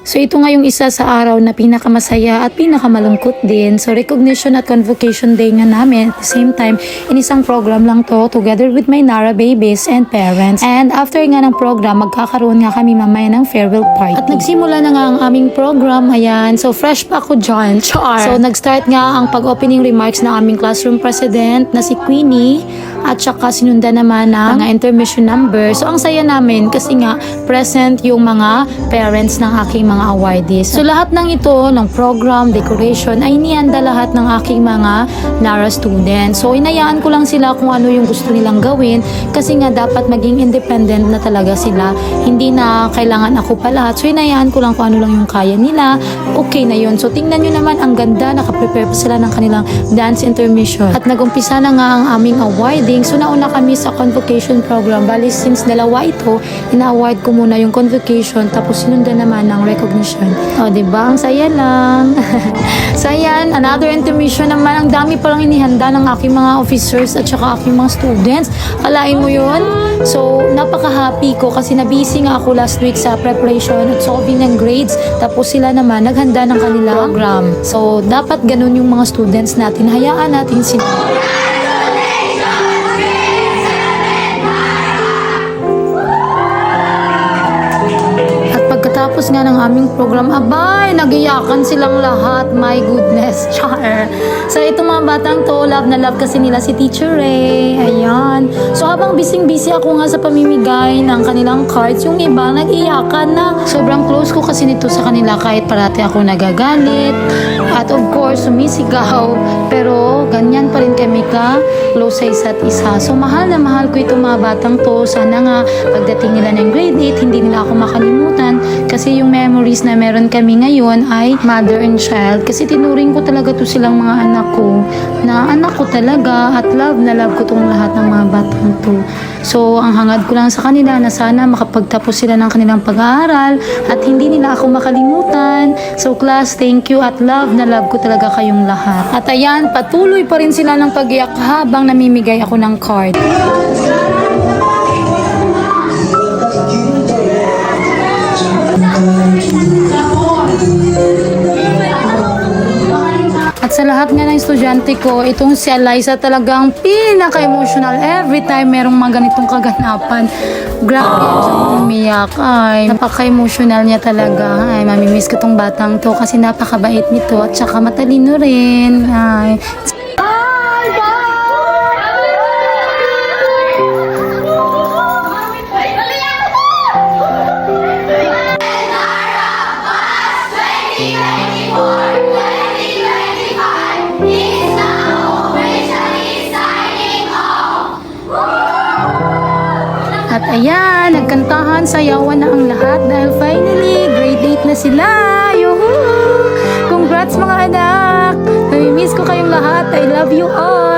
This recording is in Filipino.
So ito nga yung isa sa araw na pinakamasaya at pinakamalungkot din. So recognition at convocation day nga namin at the same time, in isang program lang to together with my Nara babies and parents. And after nga ng program, magkakaroon nga kami mamaya ng farewell party. At nagsimula na nga ang aming program. Ayan, so fresh pa ako dyan. Char! So nag-start nga ang pag-opening remarks ng aming classroom president na si Queenie at saka sinundan naman ng mga intermission number. So ang saya namin kasi nga present yung mga parents ng aking mga awardees. So lahat ng ito, ng program, decoration, ay nihanda lahat ng aking mga Nara students. So inayaan ko lang sila kung ano yung gusto nilang gawin kasi nga dapat maging independent na talaga sila. Hindi na kailangan ako pa lahat. So inayaan ko lang kung ano lang yung kaya nila. Okay na yun. So tingnan nyo naman, ang ganda. Nakaprepare pa sila ng kanilang dance intermission. At nagumpisa na nga ang aming awarding. So nauna kami sa convocation program. Bali since dalawa ito, ina-award ko muna yung convocation tapos sinundan naman ng recognition. O, diba? Ang saya lang. So, ayan, another intermission naman. Ang dami palang inihanda ng aking mga officers at saka aking mga students. Kalain mo yun? So, napaka-happy ko kasi nabisi nga ako last week sa preparation at solving ng grades. Tapos sila naman naghanda ng kanilang program. So, dapat ganun yung mga students natin. Hayaan natin sila. Pagkatapos nga ng aming program, abay, nagiyakan silang lahat. My goodness, char. So, itong mga batang to, love na love kasi nila si Teacher Ray. Ayan. So, habang busy ako nga sa pamimigay ng kanilang cards, yung iba nag-iyakan na. Sobrang close ko kasi nito sa kanila kahit parati ako nagagalit. At of course, sumisigaw. Pero, ganyan pa rin kami ka-close sa isa't isa. So, mahal na mahal ko itong mga batang to. Sana nga, pagdating nila ng grade 8, hindi nila ako makalimutan. Kasi yung memories na meron kami ngayon ay mother and child. Kasi tinuring ko talaga to silang mga anak ko. Na anak ko talaga at love na love ko tong lahat ng mga batang to. So, ang hangad ko lang sa kanila na sana makapagtapos sila ng kanilang pag-aaral at hindi nila ako makalimutan. So, class, thank you at love na love ko talaga kayong lahat. At ayan, patuloy pa rin sila ng pag-iyak habang namimigay ako ng card. At sa lahat nga ng estudyante ko, itong si Eliza talagang pinaka-emotional every time merong mga ganitong kaganapan. Grabe yung umiyak. Ay, napaka-emotional niya talaga. Ay, mamimiss ko tong batang to kasi napakabait nito at saka matalino rin. Ay, at ayan, nagkantahan, sayawan na ang lahat dahil finally, grade 8 na sila. Yuhu! Congrats mga anak! Namimiss ko kayong lahat. I love you all!